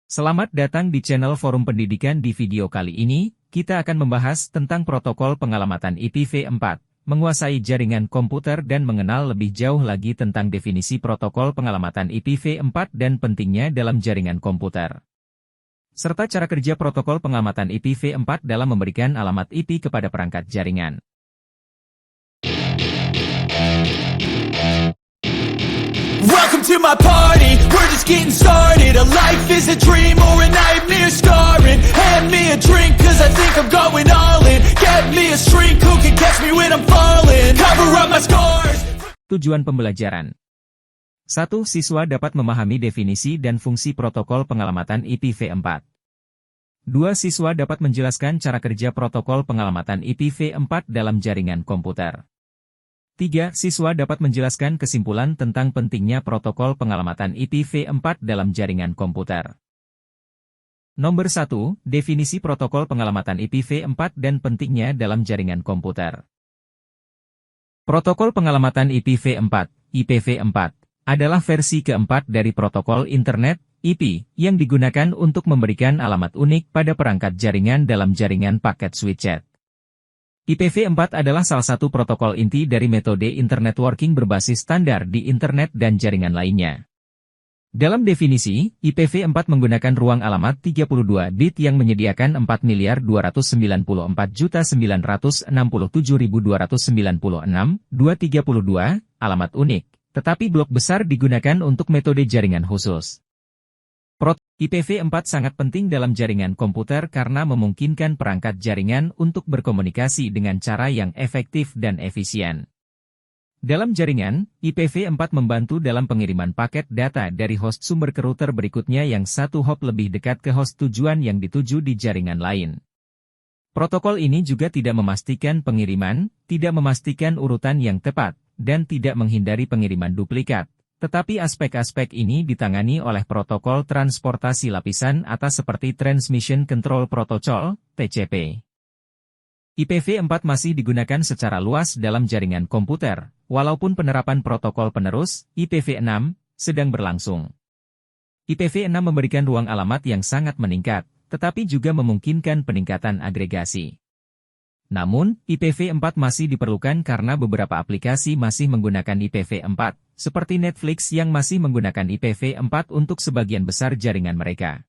Selamat datang di channel Forum Pendidikan. Di video kali ini, kita akan membahas tentang protokol pengalamatan IPv4, menguasai jaringan komputer dan mengenal lebih jauh lagi tentang definisi protokol pengalamatan IPv4 dan pentingnya dalam jaringan komputer. Serta cara kerja protokol pengalamatan IPv4 dalam memberikan alamat IP kepada perangkat jaringan. Welcome to my party, we're just getting started. A life is a dream or a nightmare scarring. Hand me a drink cause I think I'm going all in. Get me a shrink who can catch me when I'm falling. Cover up my scars. Tujuan pembelajaran. 1. Siswa dapat memahami definisi dan fungsi protokol pengalamatan IPv4. 2. Siswa dapat menjelaskan cara kerja protokol pengalamatan IPv4 dalam jaringan komputer. 3. Siswa dapat menjelaskan kesimpulan tentang pentingnya protokol pengalamatan IPv4 dalam jaringan komputer. Nomor 1. Definisi protokol pengalamatan IPv4 dan pentingnya dalam jaringan komputer. Protokol pengalamatan IPv4, IPv4, adalah versi keempat dari protokol Internet, IP, yang digunakan untuk memberikan alamat unik pada perangkat jaringan dalam jaringan paket switched. IPv4 adalah salah satu protokol inti dari metode Internet Working berbasis standar di Internet dan jaringan lainnya. Dalam definisi, IPv4 menggunakan ruang alamat 32 bit yang menyediakan 4.294.967.296, 232 alamat unik, tetapi blok besar digunakan untuk metode jaringan khusus. IPv4 sangat penting dalam jaringan komputer karena memungkinkan perangkat jaringan untuk berkomunikasi dengan cara yang efektif dan efisien. Dalam jaringan, IPv4 membantu dalam pengiriman paket data dari host sumber ke router berikutnya yang satu hop lebih dekat ke host tujuan yang dituju di jaringan lain. Protokol ini juga tidak memastikan pengiriman, tidak memastikan urutan yang tepat, dan tidak menghindari pengiriman duplikat. Tetapi aspek-aspek ini ditangani oleh protokol transportasi lapisan atas seperti Transmission Control Protocol, TCP. IPv4 masih digunakan secara luas dalam jaringan komputer, walaupun penerapan protokol penerus, IPv6, sedang berlangsung. IPv6 memberikan ruang alamat yang sangat meningkat, tetapi juga memungkinkan peningkatan agregasi. Namun, IPv4 masih diperlukan karena beberapa aplikasi masih menggunakan IPv4, seperti Netflix yang masih menggunakan IPv4 untuk sebagian besar jaringan mereka.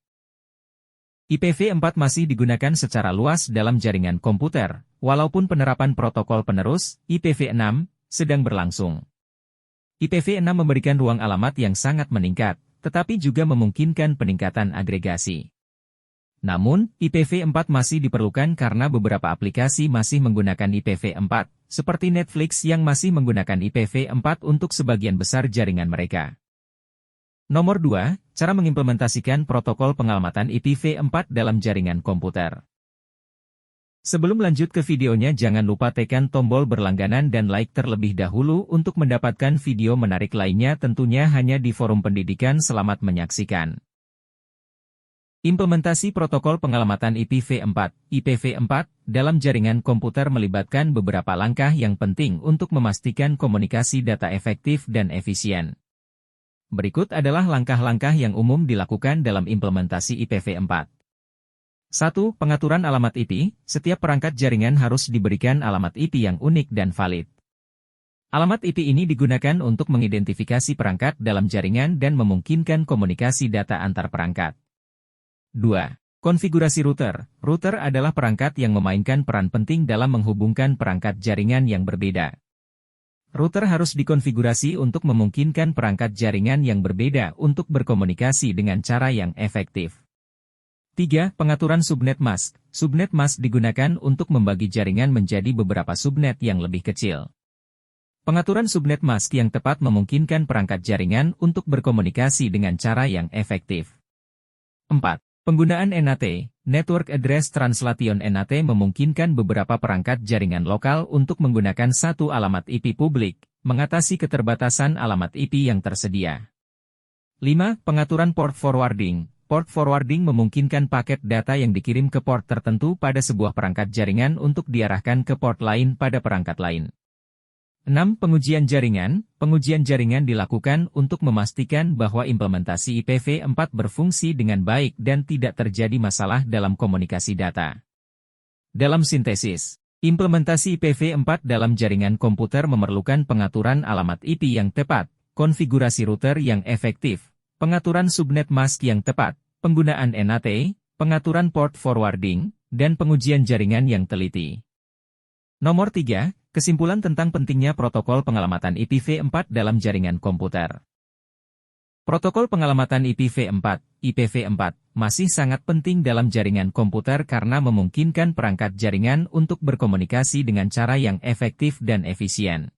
IPv4 masih digunakan secara luas dalam jaringan komputer, walaupun penerapan protokol penerus, IPv6, sedang berlangsung. IPv6 memberikan ruang alamat yang sangat meningkat, tetapi juga memungkinkan peningkatan agregasi. Namun, IPv4 masih diperlukan karena beberapa aplikasi masih menggunakan IPv4, seperti Netflix yang masih menggunakan IPv4 untuk sebagian besar jaringan mereka. Nomor 2, cara mengimplementasikan protokol pengalamatan IPv4 dalam jaringan komputer. Sebelum lanjut ke videonya, jangan lupa tekan tombol berlangganan dan like terlebih dahulu untuk mendapatkan video menarik lainnya, tentunya hanya di Forum Pendidikan. Selamat menyaksikan. Implementasi protokol pengalamatan IPv4, IPv4, dalam jaringan komputer melibatkan beberapa langkah yang penting untuk memastikan komunikasi data efektif dan efisien. Berikut adalah langkah-langkah yang umum dilakukan dalam implementasi IPv4. 1. Pengaturan alamat IP. Setiap perangkat jaringan harus diberikan alamat IP yang unik dan valid. Alamat IP ini digunakan untuk mengidentifikasi perangkat dalam jaringan dan memungkinkan komunikasi data antar perangkat. 2. Konfigurasi router. Router adalah perangkat yang memainkan peran penting dalam menghubungkan perangkat jaringan yang berbeda. Router harus dikonfigurasi untuk memungkinkan perangkat jaringan yang berbeda untuk berkomunikasi dengan cara yang efektif. 3. Pengaturan subnet mask. Subnet mask digunakan untuk membagi jaringan menjadi beberapa subnet yang lebih kecil. Pengaturan subnet mask yang tepat memungkinkan perangkat jaringan untuk berkomunikasi dengan cara yang efektif. 4. Penggunaan NAT, Network Address Translation. NAT memungkinkan beberapa perangkat jaringan lokal untuk menggunakan satu alamat IP publik, mengatasi keterbatasan alamat IP yang tersedia. 5. Pengaturan port forwarding. Port forwarding memungkinkan paket data yang dikirim ke port tertentu pada sebuah perangkat jaringan untuk diarahkan ke port lain pada perangkat lain. 6. Pengujian jaringan. Pengujian jaringan dilakukan untuk memastikan bahwa implementasi IPv4 berfungsi dengan baik dan tidak terjadi masalah dalam komunikasi data. Dalam sintesis, implementasi IPv4 dalam jaringan komputer memerlukan pengaturan alamat IP yang tepat, konfigurasi router yang efektif, pengaturan subnet mask yang tepat, penggunaan NAT, pengaturan port forwarding, dan pengujian jaringan yang teliti. Nomor 3. Kesimpulan tentang pentingnya protokol pengelamatan IPv4 dalam jaringan komputer. Protokol pengelamatan IPv4, IPv4, masih sangat penting dalam jaringan komputer karena memungkinkan perangkat jaringan untuk berkomunikasi dengan cara yang efektif dan efisien.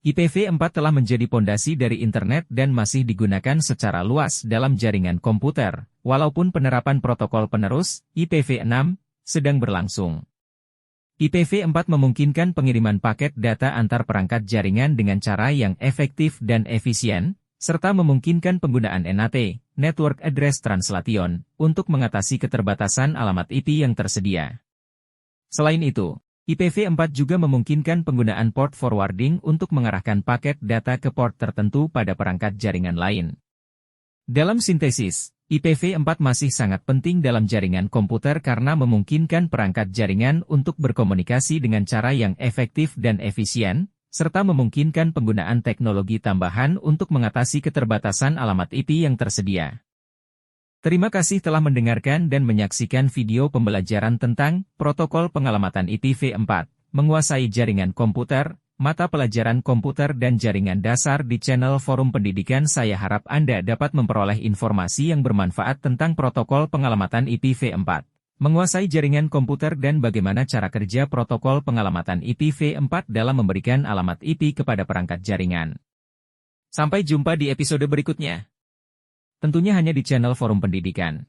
IPv4 telah menjadi pondasi dari internet dan masih digunakan secara luas dalam jaringan komputer, walaupun penerapan protokol penerus, IPv6, sedang berlangsung. IPv4 memungkinkan pengiriman paket data antar perangkat jaringan dengan cara yang efektif dan efisien, serta memungkinkan penggunaan NAT, Network Address Translation, untuk mengatasi keterbatasan alamat IP yang tersedia. Selain itu, IPv4 juga memungkinkan penggunaan port forwarding untuk mengarahkan paket data ke port tertentu pada perangkat jaringan lain. Dalam sintesis, IPv4 masih sangat penting dalam jaringan komputer karena memungkinkan perangkat jaringan untuk berkomunikasi dengan cara yang efektif dan efisien, serta memungkinkan penggunaan teknologi tambahan untuk mengatasi keterbatasan alamat IP yang tersedia. Terima kasih telah mendengarkan dan menyaksikan video pembelajaran tentang protokol pengelamatan IPv4, menguasai jaringan komputer, mata pelajaran komputer dan jaringan dasar di channel Forum Pendidikan. Saya harap Anda dapat memperoleh informasi yang bermanfaat tentang protokol pengelamatan IPv4, menguasai jaringan komputer dan bagaimana cara kerja protokol pengelamatan IPv4 dalam memberikan alamat IP kepada perangkat jaringan. Sampai jumpa di episode berikutnya. Tentunya hanya di channel Forum Pendidikan.